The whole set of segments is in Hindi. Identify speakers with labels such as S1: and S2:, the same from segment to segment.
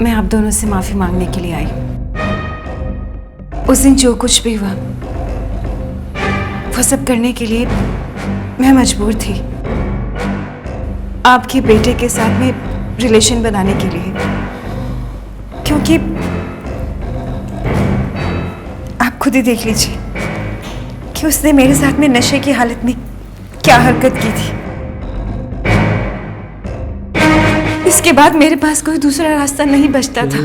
S1: मैं आप दोनों से माफी मांगने के लिए आई। उस दिन जो कुछ भी हुआ वो सब करने के लिए मैं मजबूर थी, आपके बेटे के साथ में रिलेशन बनाने के लिए, क्योंकि आप खुद ही देख लीजिए कि उसने मेरे साथ में नशे की हालत में क्या हरकत की थी। इसके बाद मेरे पास कोई दूसरा रास्ता नहीं बचता था।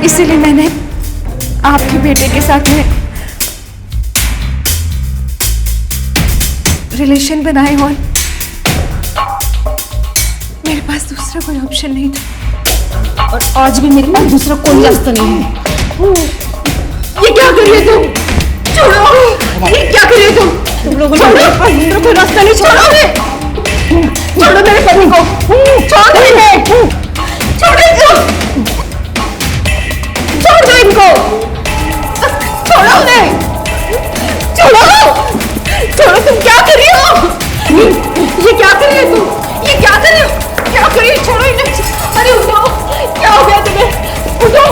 S1: इसीलिए मैंने आपके बेटे के साथ में रिलेशन बनाए और मेरे पास दूसरा कोई ऑप्शन नहीं था, और आज भी मेरे पास दूसरा कोई रास्ता नहीं है।
S2: ये क्या कर रही है तुम? छोड़ो! ये क्या कर रही है तुम? तुम लोगों ने मेरे पास दूसरा कोई रास्ता नहीं छोड़ा। छोड़ो मेरे पति को! छोड़ दो इन्हें! छोड़ो इनको! छोड़ दो इनको! छोड़ो उन्हें! छोड़ो! छोड़ो, तुम क्या कर रही हो? ये क्या कर रही हो तुम? ये क्या कर रही हो? क्या कर रही हो? छोड़ो इन्हें! अरे उठो! क्या हो गया तुम्हें? उठो!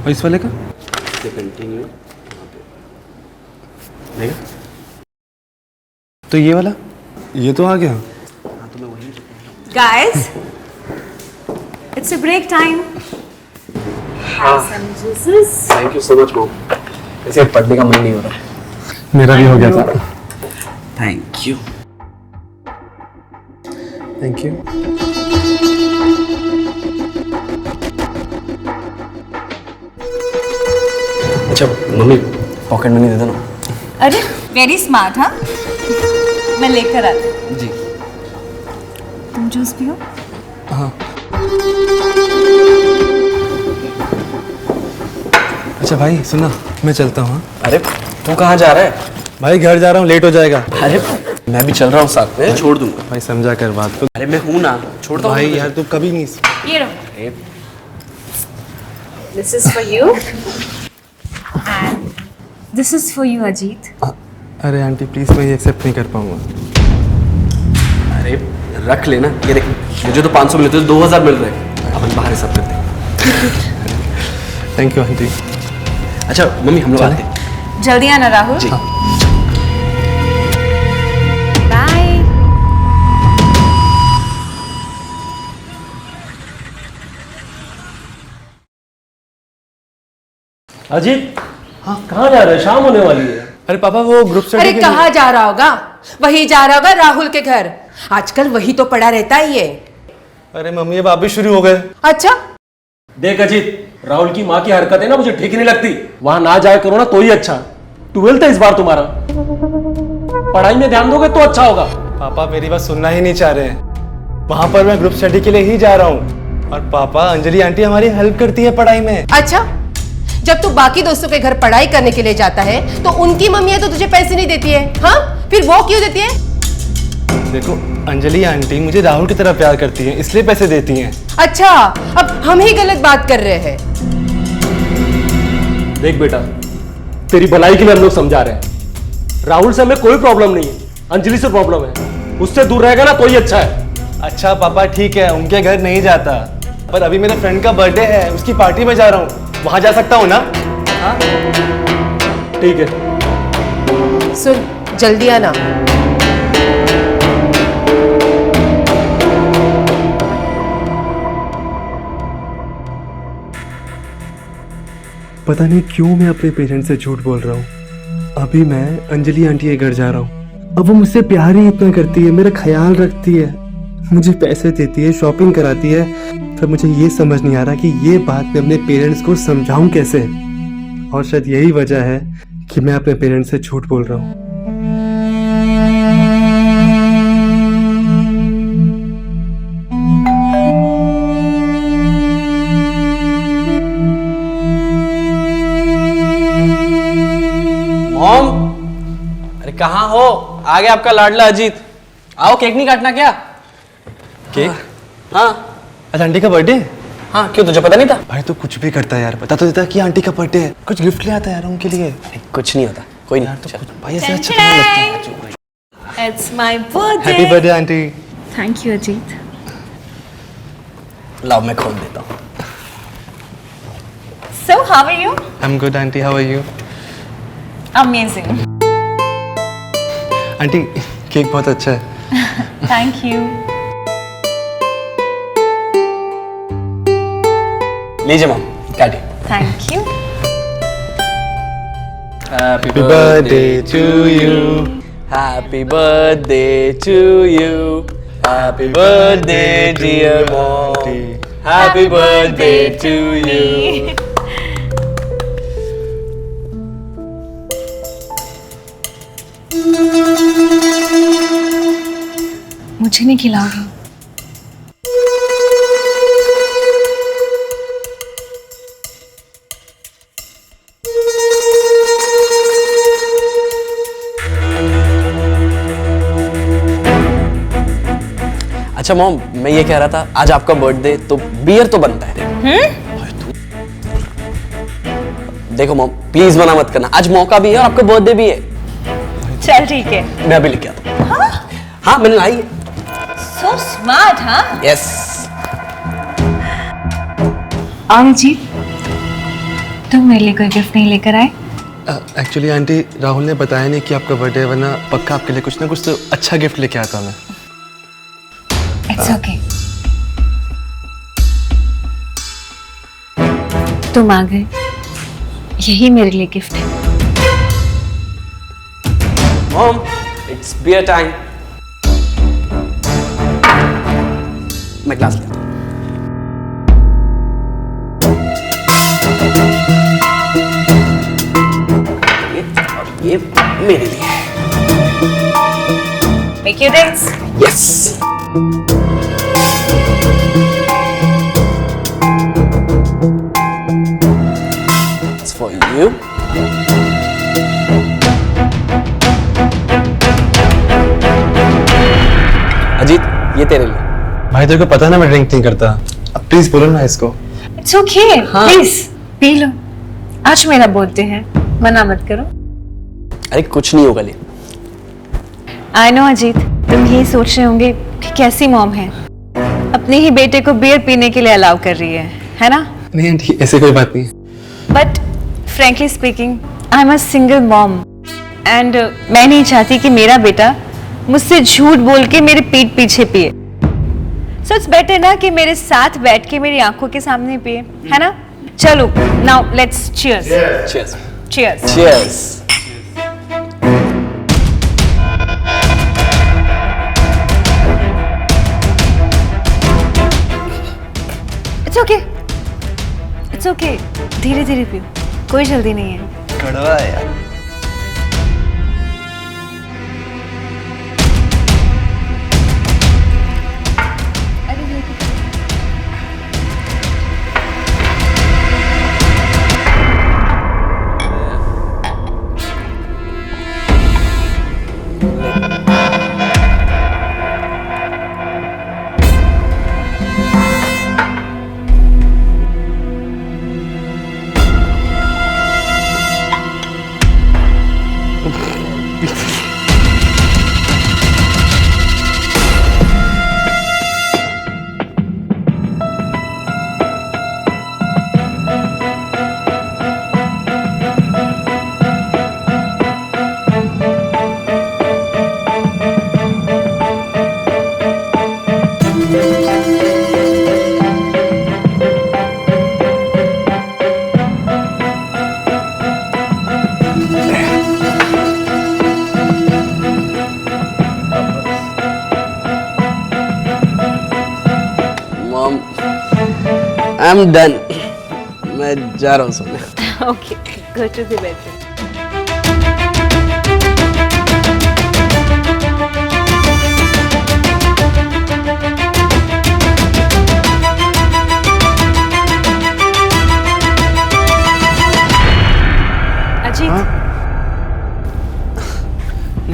S3: और इस वाले का
S4: कंटिन्यू
S3: देगा। तो ये वाला, ये तो आ गया।
S1: Guys, it's a break time.
S4: Thank you so much mom. ऐसे पढ़ने का मन नहीं हो रहा।
S3: मेरा भी हो गया था।
S4: Thank you.
S3: Thank you.
S4: अच्छा मम्मी, पॉकेट मनी दे दो ना।
S1: अरे वेरी स्मार्ट, हाँ? मैं लेकर आती हूँ।
S4: जी।
S1: तुम जूस पियो।
S3: हाँ। अच्छा भाई सुना, मैं चलता हूँ।
S4: अरे तू कहाँ जा रहा है?
S3: भाई घर जा रहा हूँ, लेट हो जाएगा।
S4: अरे मैं भी चल रहा हूँ साथ में, छोड़ दूंगा।
S3: भाई समझा कर बात को।
S4: अरे मैं हूँ ना, छोड़ता हूँ
S3: भाई यार तू कभी नहीं।
S1: ये लो।
S4: अरे
S1: This is for you. And this is for you, Ajit.
S3: अरे आंटी प्लीज, मैं ये एक्सेप्ट नहीं कर पाऊंगा।
S4: अरे रख लेना। ये देख, मुझे तो 500 मिलते हैं, 2000 मिल रहे हैं। अपन बाहर हिसाब करते हैं।
S3: Thank you aunty.
S4: अच्छा मम्मी, हम लोग आते हैं।
S1: जल्दी आना राहुल।
S4: जी।
S1: बाय।
S5: अजीत, हाँ कहाँ जा रहे हैं? शाम होने वाली है।
S3: अरे पापा वो ग्रुप स्टडी
S2: अरे कहाँ जा रहा होगा? वही जा रहा होगा राहुल के घर। आजकल वही तो पड़ा रहता है ये।
S3: अरे मम्मी अब आप भी शुरू हो गए।
S2: अच्छा,
S5: देख अजीत, राहुल की माँ की हरकतें ना मुझे ठीक नहीं लगती। वहां ना जाया करो ना तो ही अच्छा। 12th है इस बार तुम्हारा, पढ़ाई में ध्यान दोगे तो अच्छा होगा।
S3: पापा मेरी बात सुनना ही नहीं चाह रहे हैं। वहां पर मैं ग्रुप स्टडी के लिए ही जा रहा हूँ, और पापा अंजलि आंटी हमारी हेल्प करती है पढ़ाई में।
S2: अच्छा, जब तू बाकी दोस्तों के घर पढ़ाई करने के लिए जाता है तो उनकी मम्मियां तो तुझे पैसे नहीं देती है, हाँ? फिर वो क्यों देती है?
S3: देखो अंजलि आंटी मुझे राहुल की तरह प्यार करती है, इसलिए पैसे देती हैं।
S2: अच्छा, अब हम ही गलत बात कर रहे हैं।
S5: देख बेटा, तेरी भलाई के लिए हम लोग समझा रहे हैं। राहुल से हमें कोई प्रॉब्लम नहीं है, अंजलि से प्रॉब्लम है। उससे दूर रहेगा ना तो ही अच्छा है।
S3: अच्छा पापा ठीक है, उनके घर नहीं जाता, पर अभी मेरे फ्रेंड का बर्थडे है, उसकी पार्टी में जा रहा हूँ, वहां जा सकता हूँ ना? हाँ
S5: ठीक है।
S2: सुन, जल्दी आना।
S3: पता नहीं क्यों मैं अपने पेरेंट्स से झूठ बोल रहा हूँ। अभी मैं अंजलि आंटी के घर जा रहा हूँ। अब वो मुझसे प्यार ही इतना करती है, मेरा ख्याल रखती है, मुझे पैसे देती है, शॉपिंग कराती है, पर मुझे ये समझ नहीं आ रहा कि ये बात मैं अपने पेरेंट्स को समझाऊं कैसे। और शायद यही वजह है कि मैं अपने पेरेंट्स से झूठ बोल रहा हूँ।
S4: मॉम, अरे कहाँ हो? आ गया आपका लाडला अजीत। आओ, केक नहीं काटना क्या?
S3: केक?
S4: हाँ
S3: आज आंटी का बर्थडे?
S4: हाँ, क्यों तुझे पता नहीं था?
S3: भाई तो कुछ भी करता है यार, बता तो देता कि आंटी का बर्थडे है, कुछ गिफ्ट ले आता है यार उनके लिए।
S4: नहीं, कुछ नहीं होता, कोई नहीं।
S3: तो
S4: चल।
S3: कुछ भाई ऐसे अच्छा नहीं लगता।
S2: It's my birthday.
S3: Happy birthday aunty.
S2: Thank you, Ajit.
S4: लाओ मैं खोल देता हूँ।
S2: So, how are you?
S3: I am good aunty, how are you?
S2: Amazing.
S3: Aunty cake बहुत अच्छा है।
S2: Thank you.
S4: लीजिए मॉम, काटिए।
S2: Thank you.
S4: Happy
S3: Happy birthday to you.
S4: Happy birthday to you. Happy birthday, dear mom. Happy birthday to you.
S1: मुझे नहीं खिलाओगे?
S4: अच्छा मॉम, मैं ये कह रहा था, आज आपका बर्थडे तो बियर तो बनता है। देखो मॉम, प्लीज मना मत करना, आज मौका भी है और आपका बर्थडे भी है।
S2: चल ठीक है.
S4: मैं अभी लेके आता हूँ। हाँ मैंने लाई है।
S2: So smart, huh?
S4: यस।
S1: और जी, तुम मेरे लिए कोई गिफ्ट नहीं लेकर आए?
S3: एक्चुअली आंटी राहुल ने बताया नहीं कि आपका बर्थडे है, वरना पक्का आपके लिए कुछ ना कुछ तो अच्छा गिफ्ट लेके आता मैं।
S1: It's okay. तुम आ गए, यही मेरे लिए गिफ्ट है।
S4: Mom, it's beer time. मैं ग्लास लेता हूँ। ये मेरे लिए।
S2: Make your drinks.
S4: Yes. It's for you. Ajit, ये तेरे लिए।
S3: भाई तेरे को पता ना मैं ड्रिंक नहीं करता, अब प्लीज बोलो ना इसको।
S1: It's okay, please P low. आज मेरा बर्थडे है, मना मत करो।
S4: अरे कुछ नहीं होगा ले।
S1: आई नो अजीत, तुम यही सोच रहे होंगे कि कैसी मॉम है, अपने ही बेटे को बियर पीने के लिए अलाउ कर रही है ना?
S3: नहीं आंटी, ऐसी कोई बात नहीं है।
S1: But frankly speaking, I am a single mom and मैं नहीं चाहती कि मेरा बेटा मुझसे झूठ बोल के मेरे पीठ पीछे पिए। सो इट्स बेटर ना कि मेरे साथ बैठ के मेरी आंखों के सामने पिए, है ना? चलो now let's cheers.
S4: Cheers.
S1: Cheers.
S4: Cheers.
S1: It's okay, it's okay, धीरे धीरे पियो, कोई जल्दी नहीं है।
S3: कड़वा है यार।
S4: Mom, I'm done. मैं जा रहा हूँ सोने।
S1: Okay, go to the bedroom.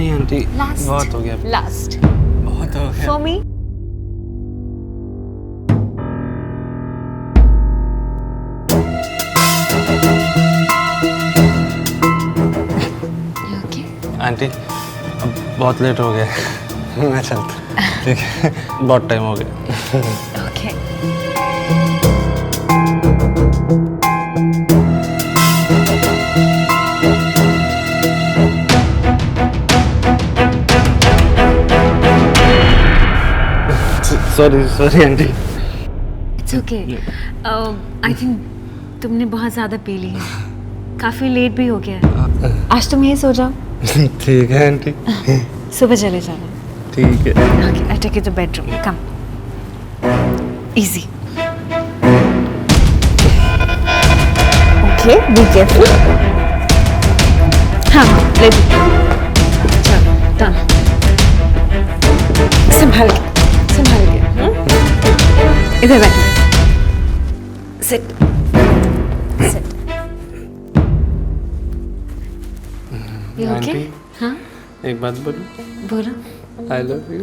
S3: नहीं आंटी,
S1: लास्ट
S3: बहुत हो गया,
S1: लास्ट
S3: बहुत हो गया।
S1: For me. ओके
S3: आंटी अब बहुत लेट हो गया, मैं चलता। ठीक है, बहुत टाइम हो गया।
S1: Okay
S3: sorry sorry aunty.
S1: It's okay. I think तुमने बहुत ज़्यादा पी ली है, काफ़ी लेट भी हो गया है। आज तुम यहीं सो जाओ,
S3: ठीक है आंटी।
S1: सुबह चले जाना।
S3: ठीक है।
S1: Okay, I take you to bedroom. Come. Easy. Okay, be careful. हाँ, ले लो। चलो, done. संभाल के, इधर बैठो। Sit. Sit. You okay?
S3: Aunty
S1: हाँ,
S3: एक बात बोलूं,
S1: बोलो।
S3: I love you.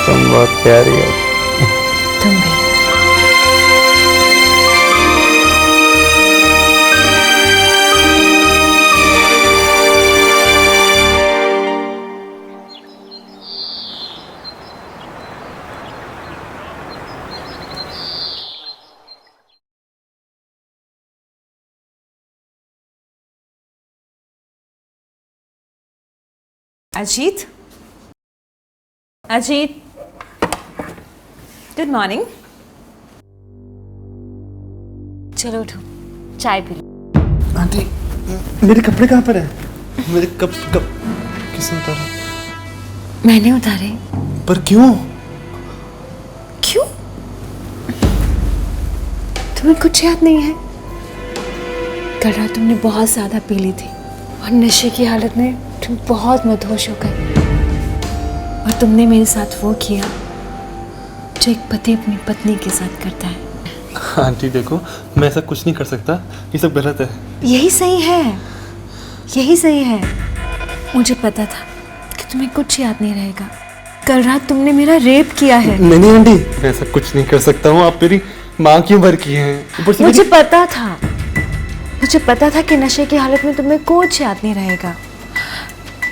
S3: तुम बहुत प्यारी हो।
S1: तुम भी। Ajit, Ajit, good morning. चलो उठो, चाय पी लो।
S3: आंटी मेरे कपड़े कहाँ पर है? मेरे कप किसने उतारा?
S1: मैंने उतारे।
S3: पर क्यों?
S1: क्यों? तुम्हें कुछ याद नहीं है? कल रात तुमने बहुत ज्यादा पी ली थी और नशे की हालत में तुम बहुत मदहोश हो गए और तुमने मेरे साथ वो किया जो एक पति अपनी पत्नी के साथ करता है।
S3: आंटी देखो, मैं ऐसा कुछ नहीं कर सकता, ये सब गलत है।
S1: यही सही है, यही सही है। मुझे पता था कि तुम्हें कुछ याद नहीं रहेगा। कल रात तुमने मेरा रेप किया है।
S3: नहीं आंटी, मैं ऐसा कुछ नहीं कर सकता हूँ। आप मेरी माँ की उम्र की हैं। ऊपर से
S1: मुझे पता था, मुझे पता था कि नशे की हालत में तुम्हें कुछ याद नहीं रहेगा,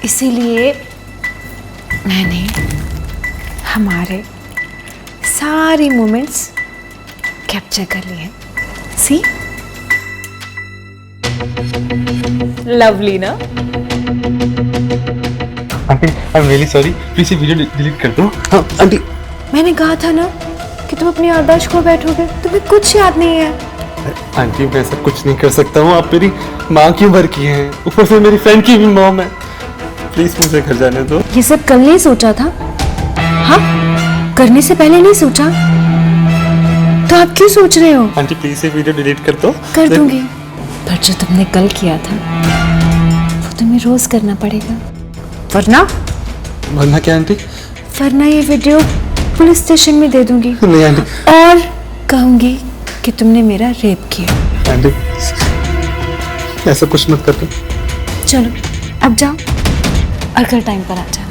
S1: इसीलिए मैंने हमारे सारी मोमेंट्स कैप्चर कर लिए हैं। सी, लवली ना?
S3: Aunty I am really sorry, please ये वीडियो डिलीट कर दो। हाँ आंटी।
S1: मैंने कहा था ना कि तुम अपनी याददाश्त खो बैठोगे, तुम्हें कुछ याद नहीं है।
S3: आंटी मैं ऐसा कुछ नहीं कर सकता हूँ। आप मेरी माँ की उम्र की हैं, ऊपर से मेरी फ्रेंड की भी मॉम है। प्लीज मुझे घर जाने दो।
S1: ये सब कल नहीं सोचा था? हाँ, करने से पहले नहीं सोचा तो आप क्यों सोच रहे हो?
S3: आंटी प्लीज ये वीडियो डिलीट कर दो।
S1: कर दूंगी, पर जो तुमने कल किया था वो तुम्हें रोज करना पड़ेगा,
S3: वरना क्या आंटी?
S1: वरना ये वीडियो पुलिस स्टेशन में दे दूंगी
S3: नहीं आंटी।
S1: और कहूंगी कि तुमने मेरा रेप किया।
S3: आंटी ऐसा कुछ मत कर दो।
S1: चलो अब जाओ और कल टाइम पर आ जाना।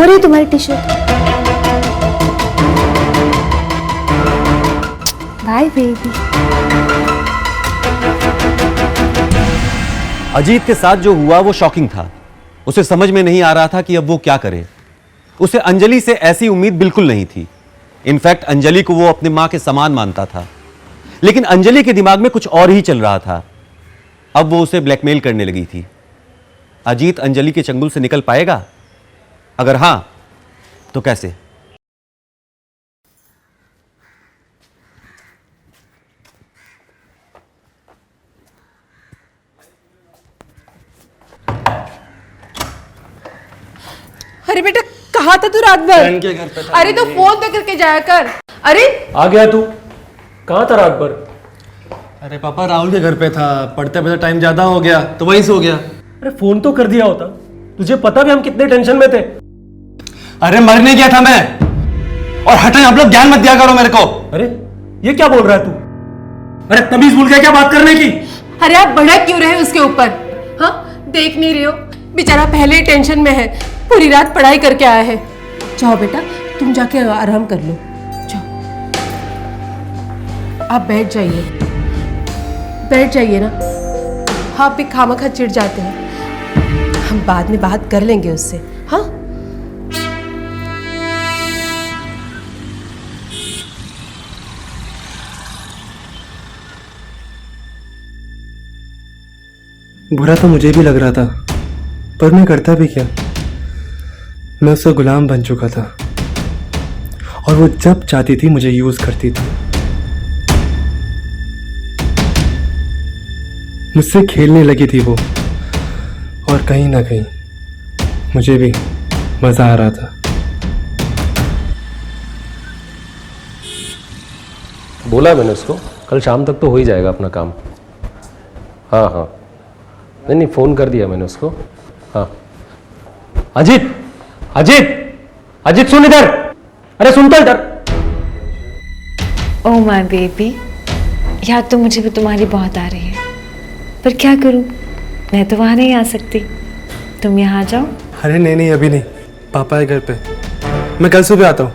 S2: वो रही तुम्हारी T shirt. Bye baby.
S6: Ajit के साथ जो हुआ वो शॉकिंग था। उसे समझ में नहीं आ रहा था कि अब वो क्या करे। उसे अंजलि से ऐसी उम्मीद बिल्कुल नहीं थी। इनफैक्ट अंजलि को वो अपने मां के समान मानता था, लेकिन अंजलि के दिमाग में कुछ और ही चल रहा था। अब वो उसे ब्लैकमेल करने लगी थी। अजीत अंजलि के चंगुल से निकल पाएगा? अगर हां तो कैसे?
S2: अरे बेटा कहाँ था तू रात भर?
S3: के घर पे था।
S2: अरे तो फोन तो करके जाया कर। अरे
S5: आ गया तू? कहाँ था रात भर?
S3: अरे पापा राहुल के घर पे था, पढ़ते पढ़ते टाइम ज्यादा हो गया तो वहीं सो गया।
S5: अरे फोन तो कर दिया होता। तुझे पता भी हम कितने टेंशन में थे।
S3: अरे मरने गया था मैं। और हटे, आप लोग ज्ञान मत दिया करो मेरे को।
S5: अरे ये क्या बोल रहा है तू? अरे तमीज भूल गया क्या बात करने की?
S2: अरे आप भड़क क्यों रहे उसके ऊपर? हाँ देख नहीं रहे हो बेचारा पहले ही टेंशन में है, पूरी रात पढ़ाई करके आया है। जाओ बेटा तुम जाके आराम कर लो, जाओ। आप बैठ जाइए ना। आप भी खामखा चिढ़ जाते हैं, हम बाद में बात कर लेंगे उससे। हाँ
S3: बुरा तो मुझे भी लग रहा था, पर मैं करता भी क्या। मैं उसका गुलाम बन चुका था और वो जब चाहती थी मुझे यूज करती थी। मुझसे खेलने लगी थी वो, और कहीं ना कहीं मुझे भी मजा आ रहा था।
S5: बोला मैंने उसको कल शाम तक तो हो ही जाएगा अपना काम। हाँ हाँ नहीं फोन कर दिया मैंने उसको। हाँ अजीत अजीत अजीत सुन इधर। अरे सुन तो इधर।
S1: ओह माय बेबी, याद तो मुझे भी तुम्हारी बहुत आ रही है, पर क्या करूं, मैं तो वहां नहीं आ सकती। तुम यहाँ आ जाओ।
S3: अरे नहीं अभी नहीं, पापा है घर पे, मैं कल सुबह आता हूँ।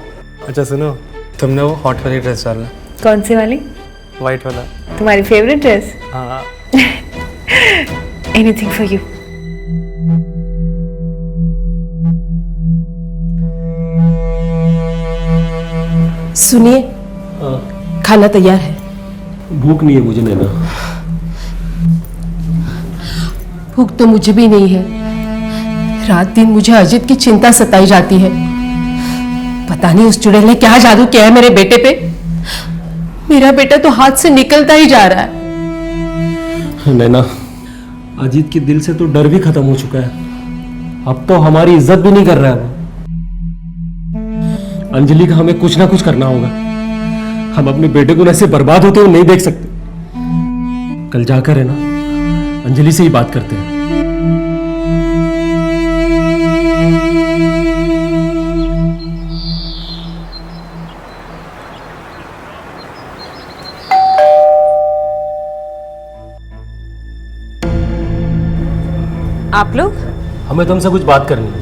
S3: अच्छा सुनो, तुमने वो हॉट वाली ड्रेस डालना।
S1: कौन सी वाली?
S3: वाइट वाला।
S1: तुम्हारी फेवरेट ड्रेस?
S3: हाँ
S1: एनीथिंग फॉर यू।
S2: सुनिए, खाना तैयार है।
S5: भूख नहीं है मुझे नैना।
S2: भूख तो मुझे भी नहीं है। रात दिन मुझे अजित की चिंता सताई जाती है। पता नहीं उस चुड़ैल ने क्या जादू किया है मेरे बेटे पे। मेरा बेटा तो हाथ से निकलता ही जा रहा है।
S5: नैना अजीत के दिल से तो डर भी खत्म हो चुका है। अब तो हमारी इज्जत भी नहीं कर रहा है वो। अंजलि का हमें कुछ ना कुछ करना होगा। हम अपने बेटे को ऐसे बर्बाद होते हुए नहीं देख सकते। कल जाकर है ना अंजलि से ही बात करते हैं।
S1: आप लोग
S5: हमें तुमसे कुछ बात करनी है।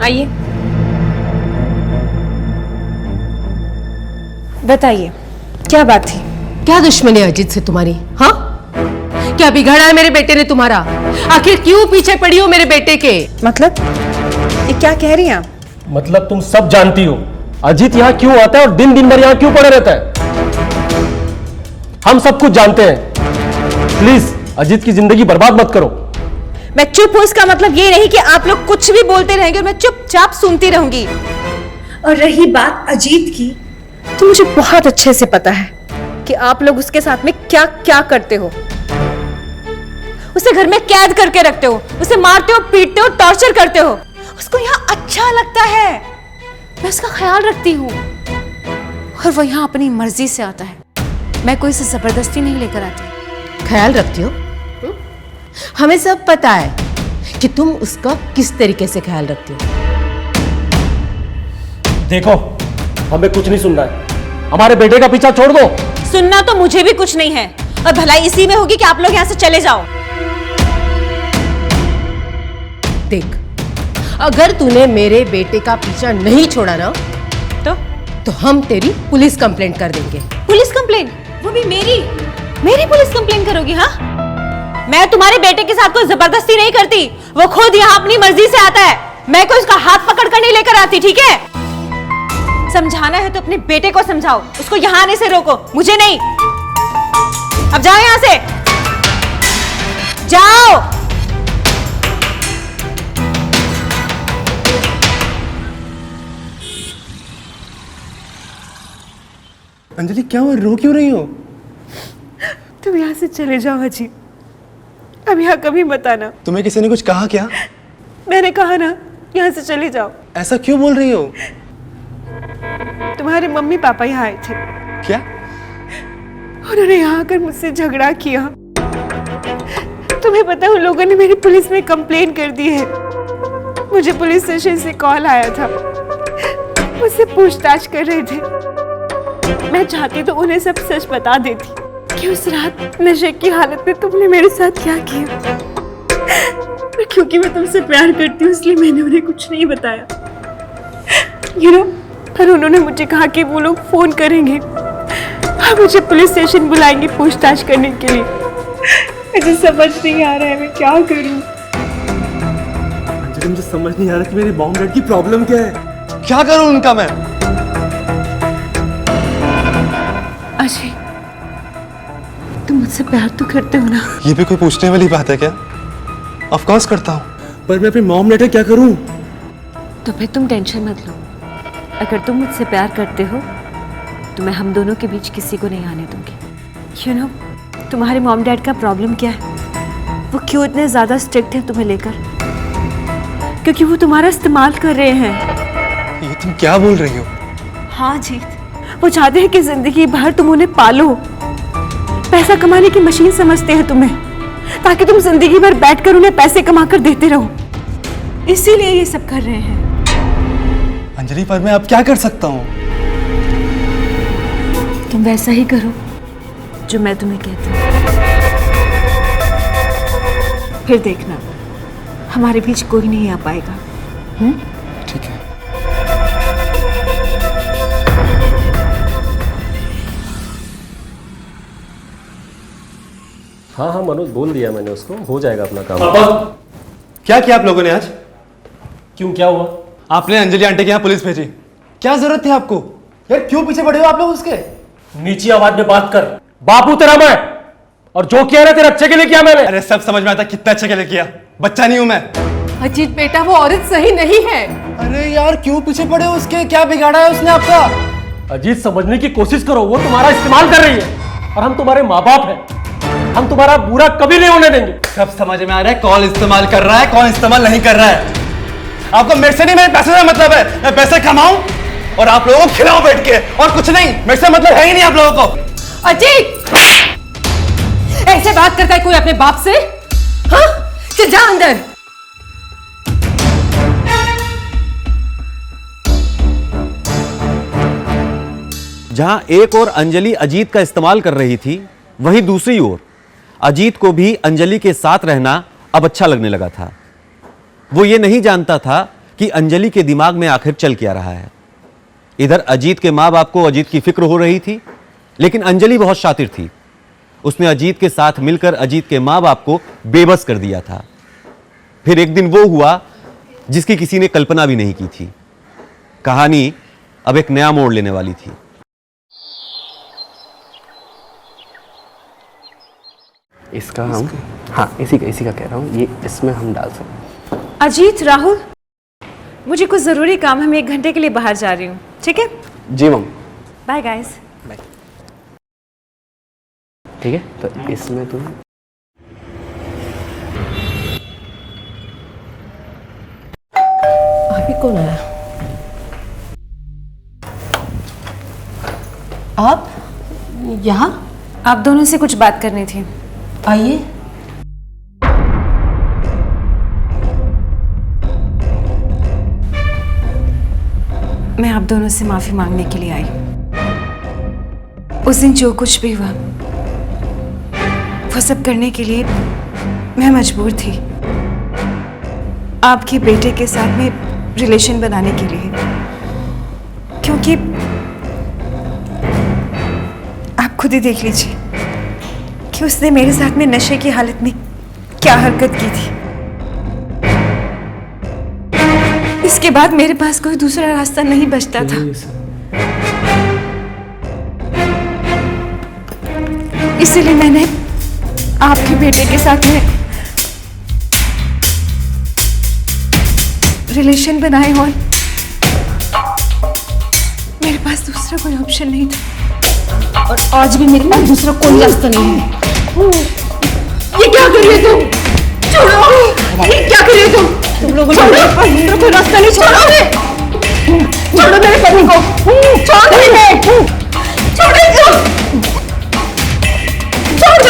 S1: आइए, बताइए क्या बात थी?
S2: क्या दुश्मनी है अजित से तुम्हारी? हाँ क्या बिगाड़ा है मेरे बेटे ने तुम्हारा? आखिर क्यों पीछे पड़ी हो मेरे बेटे के?
S1: मतलब ये क्या कह रही हैं आप?
S5: मतलब तुम सब जानती हो अजीत यहाँ क्यों आता है और दिन दिन भर यहाँ क्यों पड़ा रहता है। हम सब कुछ जानते हैं। प्लीज अजीत की जिंदगी बर्बाद मत करो।
S1: मैं चुप हूं इसका मतलब ये नहीं कि आप लोग कुछ भी बोलते रहेंगे और मैं चुपचाप सुनती रहूंगी। और रही बात अजीत की, तो मुझे बहुत अच्छे से पता है कि आप लोग उसके साथ में क्या क्या करते हो। उसे घर में कैद करके रखते हो, उसे मारते हो, पीटते हो, टॉर्चर करते हो। उसको यहाँ अच्छा लगता है, मैं उसका ख्याल रखती हूँ और वो यहाँ अपनी मर्जी से आता है। मैं कोई से जबरदस्ती नहीं लेकर आती।
S2: ख्याल रखती हो? हमें सब पता है कि तुम उसका किस तरीके से ख्याल रखती हो।
S5: देखो हमें कुछ नहीं सुनना है। हमारे बेटे का पीछा छोड़ दो।
S1: सुनना तो मुझे भी कुछ नहीं है और भलाई इसी में होगी कि आप लोग यहाँ से चले जाओ।
S2: देख अगर तूने मेरे बेटे का पीछा नहीं छोड़ा ना तो हम तेरी पुलिस कंप्लेंट कर देंगे।
S1: Police complain? वो भी मेरी पुलिस कंप्लेन करोगी? हाँ, मैं तुम्हारे बेटे के साथ कोई जबरदस्ती नहीं करती, वो खुद यहाँ अपनी मर्जी से आता है, मैं कोई उसका हाथ पकड़ कर नहीं लेकर आती, ठीक है? समझाना है तो अपने बेटे को समझाओ, उसको यहाँ आने से रोको, मुझे नहीं। अब जाओ यहाँ से, जाओ।
S3: अंजलि क्या हुआ, रो क्यों रही हो?
S1: तुम यहाँ से चले जाओ अजीत, अब यहाँ कभी मत आना।
S3: तुम्हें किसी ने कुछ कहा क्या?
S1: मैंने कहा ना, यहाँ से चले जाओ।
S3: ऐसा क्यों बोल रही हो?
S1: तुम्हारे मम्मी पापा यहाँ आए थे,
S3: क्या?
S1: उन्होंने यहाँ आकर मुझसे झगड़ा किया। तुम्हें पता है, उन लोगों ने मेरी पुलिस में कंप्लेन कर दी है। मुझे पुलिस स्टेशन से कॉल आया था, मुझसे पूछताछ कर रहे थे। मैं चाहती तो उन्हें सब सच बता देती कि उस रात नशे की हालत में तुमने मेरे साथ क्या किया, पर क्योंकि मैं तुमसे प्यार करती हूँ इसलिए मैंने उन्हें कुछ नहीं बताया। पर उन्होंने मुझे कहा कि वो लोग फोन करेंगे और मुझे पुलिस स्टेशन बुलाएंगे पूछताछ करने के लिए। मुझे समझ नहीं आ रहा है मैं क्या करूं।
S3: अंजलि मुझे समझ नहीं आ रहा कि मेरी मॉम डैड की प्रॉब्लम क्या है, क्या करूं उनका मैं?
S1: अजय, तुम मुझसे प्यार तो करते हो ना?
S3: ये भी कोई पूछने वाली बात है क्या? ऑफ कोर्स करता हूँ, पर मैं अपनी मॉम डैड क्या करूं?
S1: तो फिर तुम टेंशन मत लो, अगर तुम मुझसे प्यार करते हो तो मैं हम दोनों के बीच किसी को नहीं आने दूंगी। तुम्हारे मॉम डैड का प्रॉब्लम क्या है? वो क्यों इतने ज्यादा स्ट्रिक्ट हैं तुम्हें लेकर? क्योंकि वो तुम्हारा इस्तेमाल कर रहे हैं।
S3: ये तुम क्या बोल रही हो?
S1: हाँ जीत, वो चाहते हैं कि जिंदगी भर तुम उन्हें पालो, पैसा कमाने की मशीन समझते हैं तुम्हें, ताकि तुम जिंदगी भर बैठकर उन्हें पैसे कमाकर देते रहो। इसीलिए ये सब कर रहे हैं।
S3: अंजलि, पर मैं अब क्या कर सकता हूँ?
S1: तुम वैसा ही करो जो मैं तुम्हें कहती हूँ, फिर देखना हमारे बीच कोई नहीं आ पाएगा।
S3: ठीक है।
S5: हाँ हाँ मनोज, बोल दिया मैंने उसको, हो जाएगा अपना काम।
S3: क्या किया आप लोगों ने आज?
S5: क्यों, क्या हुआ?
S3: आपने अंजलि आंटी के यहाँ पुलिस भेजी, क्या जरूरत थी आपको? यार क्यों पीछे पड़े हो आप लोग उसके?
S5: नीची आवाज में बात कर, बापू तेरा मैं, और जो किया ना तेरे अच्छे के लिए किया मैंने।
S3: अरे सब समझ में आता, कितना अच्छे के लिए किया, बच्चा नहीं हूं मैं।
S2: अजीत बेटा, वो औरत सही नहीं है।
S3: अरे यार क्यों पीछे पड़े हो उसके, क्या बिगाड़ा है उसने आपका?
S5: अजीत, समझने की कोशिश करो, वो तुम्हारा इस्तेमाल कर रही है और हम तुम्हारे माँ बाप हैं, हम तुम्हारा बुरा कभी नहीं होने देंगे।
S3: सब समझ में आ रहा है कौन इस्तेमाल कर रहा है, कौन इस्तेमाल नहीं कर रहा है। आपको मेरे से नहीं, मेरे पैसे से मतलब है। मैं पैसे कमाऊं और आप लोगों को खिलाऊं बैठ के, और कुछ नहीं। मेरे से मतलब है ही नहीं आप लोगों को।
S2: अजीत, ऐसे बात करता है कोई अपने बाप से? हाँ, चल जा अंदर।
S6: जहां एक ओर अंजलि अजीत का इस्तेमाल कर रही थी, वहीं दूसरी ओर अजीत को भी अंजलि के साथ रहना अब अच्छा लगने लगा था। वो ये नहीं जानता था कि अंजलि के दिमाग में आखिर चल क्या रहा है। इधर अजीत के मां बाप को अजीत की फिक्र हो रही थी, लेकिन अंजलि बहुत शातिर थी। उसने अजीत के साथ मिलकर अजीत के मां बाप को बेबस कर दिया था। फिर एक दिन वो हुआ जिसकी किसी ने कल्पना भी नहीं की थी। कहानी अब एक नया मोड़ लेने वाली थी।
S4: इसका हम, हाँ इसी का कह रहा हूँ, ये इसमें हम डाल सकते हैं।
S1: अजीत, राहुल, मुझे कुछ जरूरी काम है, मैं 1 घंटे के लिए बाहर जा रही हूँ, ठीक है?
S4: जी मम।
S1: Bye guys.
S4: ठीक है, तो इसमें तुम
S2: अभी कौन आया? आप यहाँ?
S1: आप दोनों से कुछ बात करनी थी।
S2: आइए।
S1: मैं आप दोनों से माफी मांगने के लिए आई। उस दिन जो कुछ भी हुआ वो सब करने के लिए मैं मजबूर थी। आपके बेटे के साथ में रिलेशन बनाने के लिए, क्योंकि आप खुद ही देख लीजिए कि उसने मेरे साथ में नशे की हालत में क्या हरकत की थी। इसके बाद मेरे पास कोई दूसरा रास्ता नहीं बचता था। इसीलिए मैंने आपके बेटे के साथ में रिलेशन बनाए और मेरे पास दूसरा कोई ऑप्शन नहीं था,
S2: और आज भी मेरे पास दूसरा कोई रास्ता नहीं है। ये क्या कर रही है तुम? छोड़ो! ये क्या कर रही है तुम लोगों ने मेरे पास दूसरा कोई रास्ता नहीं। छोड़ो मेरे पति को! छोड़ दो इन्हें! छोड़ो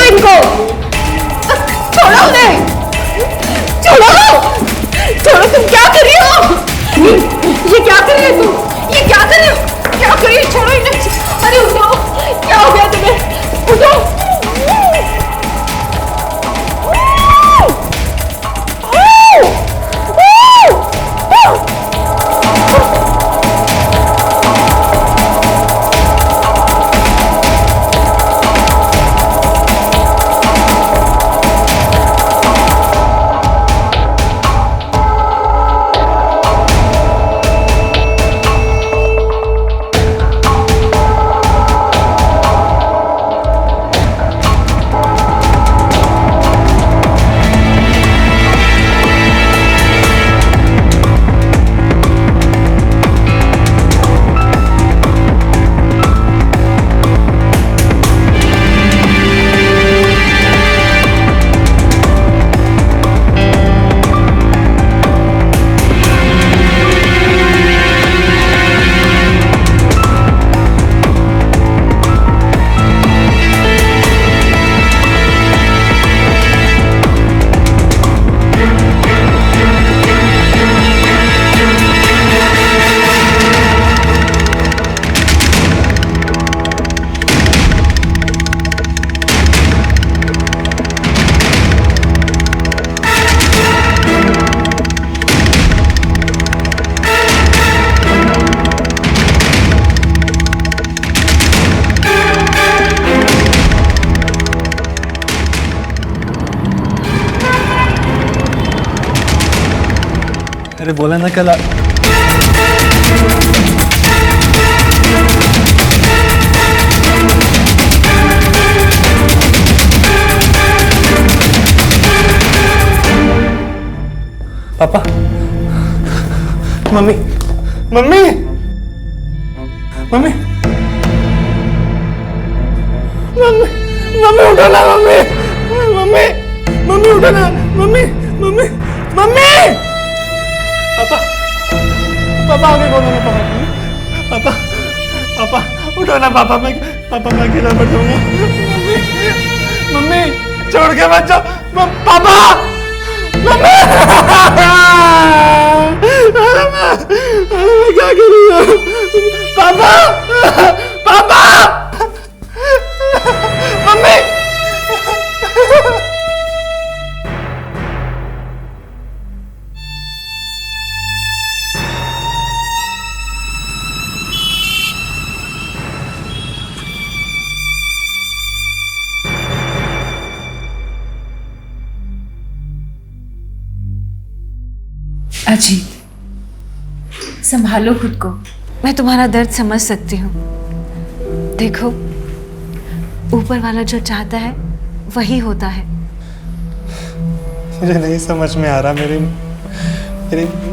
S2: इनको! छोड़ो उन्हें! छोड़ो! तुम क्या कर रही हो? ये क्या कर रही है तुम? ये क्या कर रही हो? क्या कर रही है? छोड़ो इन्हें! अरे उठो! क्या हो गया तुम्हें? उठो!
S3: अरे बोला ना कल पापा, mummy, mummy, mummy, mummy, mummy उठो ना, मम्मी, मम्मी, मम्मी उठो ना, मम्मी, मम्मी, मम्मी, पापा, पापा आगे बोलो ना, पापा, पापा, पापा उठो ना, पापा मैं अकेला मर जाऊंगा, मम्मी, मम्मी छोड़ के मत जाओ, पापा, मम्मी, मैं क्या करूँगा, पापा, पापा, मम्मी।
S1: अजीत, संभालो खुद को। मैं तुम्हारा दर्द समझ सकती हूँ। देखो, ऊपर वाला जो चाहता है वही होता है।
S3: मुझे नहीं समझ में आ रहा, मेरे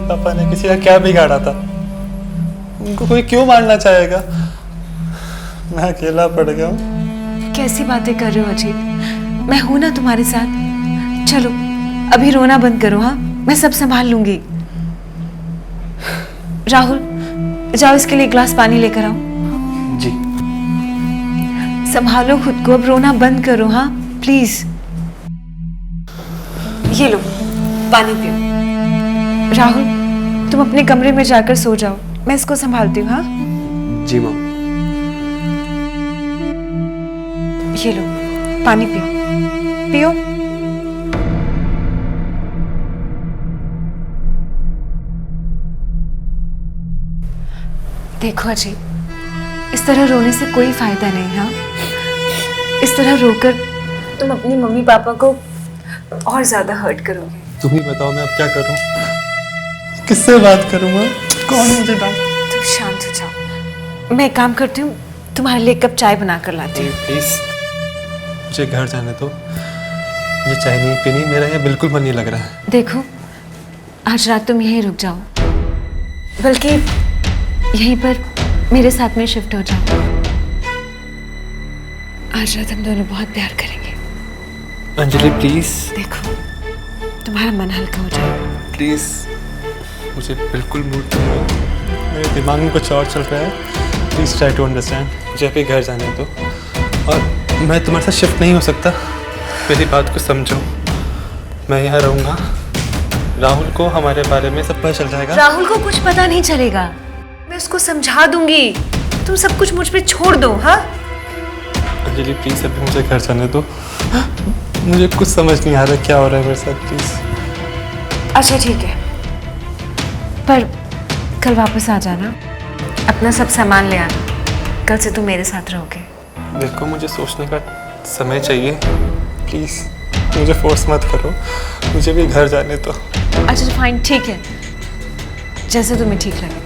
S3: पापा ने किसी का क्या बिगाड़ा था? उनको कोई क्यों मारना चाहेगा? मैं अकेला पड़ गया हूँ।
S1: कैसी बातें कर रहे हो अजीत? मैं हूं ना तुम्हारे साथ। चलो अभी रोना बंद करो। हाँ, मैं सब संभाल लूंगी। राहुल, जाओ इसके लिए एक गिलास पानी लेकर आओ।
S3: जी।
S1: संभालो खुद को, अब रोना बंद करो। हाँ प्लीज, ये लो पानी पियो। राहुल, तुम अपने कमरे में जाकर सो जाओ, मैं इसको संभालती हूँ। हाँ
S4: जी मॉम।
S1: ये लो पानी पियो, पियो। देखो अजय, इस तरह रोने से कोई फायदा नहीं। हाँ, इस तरह रोकर तुम अपनी मम्मी पापा को और ज्यादा हर्ट करोगे।
S3: तुम ही बताओ मैं अब क्या करूं? किससे बात करूंगा? कौन मुझे बात?
S1: तुम शांत हो जाओ। मैं एक काम करती हूँ, तुम्हारे लिए एक कप चाय बना कर लाती हूँ।
S3: प्लीज मुझे घर जाने दो, मुझे चाय नहीं पीनी, मेरा ये बिल्कुल मन नहीं लग रहा है।
S1: देखो, आज रात तुम यहीं रुक जाओ, बल्कि यहीं पर मेरे साथ में शिफ्ट हो जाओ। आज रात हम दोनों बहुत प्यार करेंगे।
S3: अंजलि प्लीज,
S1: देखो, तुम्हारा मन हल्का हो जाएगा।
S3: प्लीज, मुझे बिल्कुल मूड नहीं है, मेरे दिमाग में कुछ और चल रहा है। प्लीज ट्राई टू अंडरस्टैंड, मुझे अभी घर जाने दो। और मैं तुम्हारे साथ शिफ्ट नहीं हो सकता, मेरी बात को समझो। मैं यहाँ रहूँगा, राहुल को हमारे बारे में सब पता चल जाएगा।
S1: राहुल को कुछ पता नहीं चलेगा, मैं उसको समझा दूंगी। तुम सब कुछ मुझ पे छोड़ दो। हाँ
S3: अंजलि प्लीज अभी मुझे घर जाने दो, मुझे कुछ समझ नहीं आ रहा क्या हो रहा है मेरे साथ। प्लीज।
S1: अच्छा ठीक है, पर कल वापस आ जाना, अपना सब सामान ले आना। कल से तुम मेरे साथ रहोगे।
S3: देखो मुझे सोचने का समय चाहिए, प्लीज मुझे फोर्स मत करो, मुझे भी घर जाने दो।
S1: अच्छा फाइन, ठीक है, जैसे तुम्हें ठीक लगे।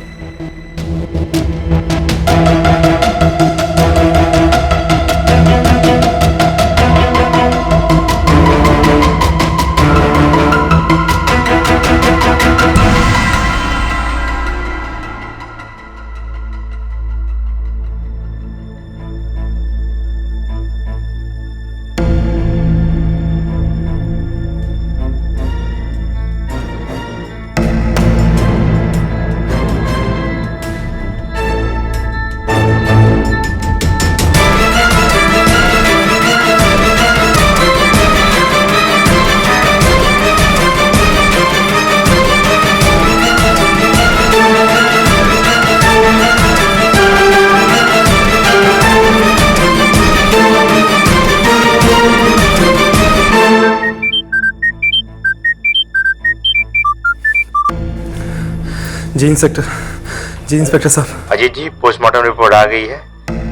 S3: जी इंस्पेक्टर साहब।
S7: अजीत जी, पोस्टमार्टम रिपोर्ट आ गई है।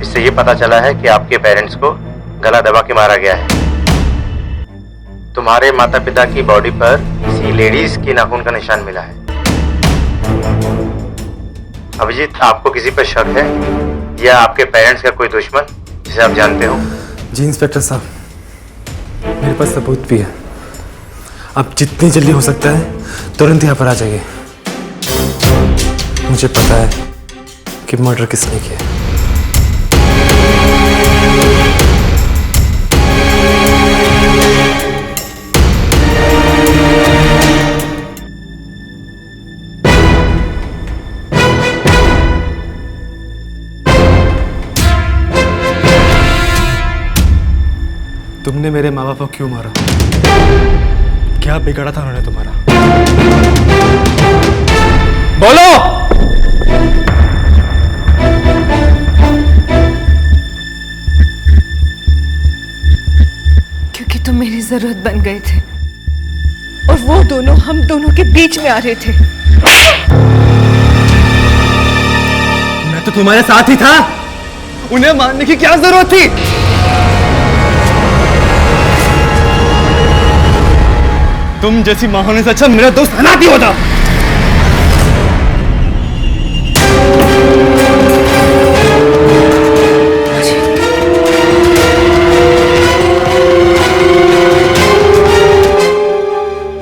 S7: इससे ये पता चला है कि आपके पेरेंट्स को गला दबा के मारा गया है। तुम्हारे माता पिता की बॉडी पर किसी लेडीज की नाखून का निशान मिला है। अभिजीत, आपको किसी पर शक है या आपके पेरेंट्स का कोई दुश्मन जिसे आप जानते हो?
S3: जी इंस्पेक्टर साहब, मेरे पास सबूत भी है। आप जितनी जल्दी हो सकता है तुरंत यहाँ पर आ जाइए। मुझे पता है कि मर्डर किसने किया। तुमने मेरे माँ बाप को क्यों मारा? क्या बिगाड़ा था उन्होंने तुम्हारा? बोलो।
S1: क्योंकि तुम मेरी जरूरत बन गए थे और वो दोनों हम दोनों के बीच में आ रहे थे।
S3: मैं तो तुम्हारे साथ ही था, उन्हें मारने की क्या जरूरत थी? तुम जैसी माँ होने से अच्छा मेरा दोस्त अनाथ ही होता।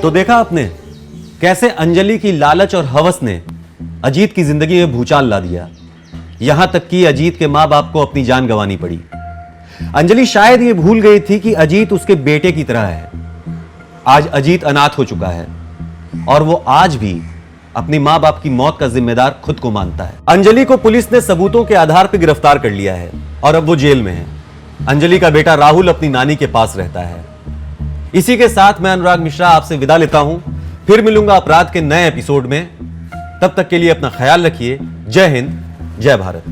S6: तो देखा आपने कैसे अंजलि की लालच और हवस ने अजीत की जिंदगी में भूचाल ला दिया। यहां तक कि अजीत के मां बाप को अपनी जान गंवानी पड़ी। अंजलि शायद ये भूल गई थी कि अजीत उसके बेटे की तरह है। आज अजीत अनाथ हो चुका है और वो आज भी अपनी मां बाप की मौत का जिम्मेदार खुद को मानता है। अंजलि को पुलिस ने सबूतों के आधार पर गिरफ्तार कर लिया है और अब वो जेल में है। अंजलि का बेटा राहुल अपनी नानी के पास रहता है। इसी के साथ मैं अनुराग मिश्रा आपसे विदा लेता हूं। फिर मिलूंगा अपराध के नए एपिसोड में। तब तक के लिए अपना ख्याल रखिए। जय हिंद, जय भारत।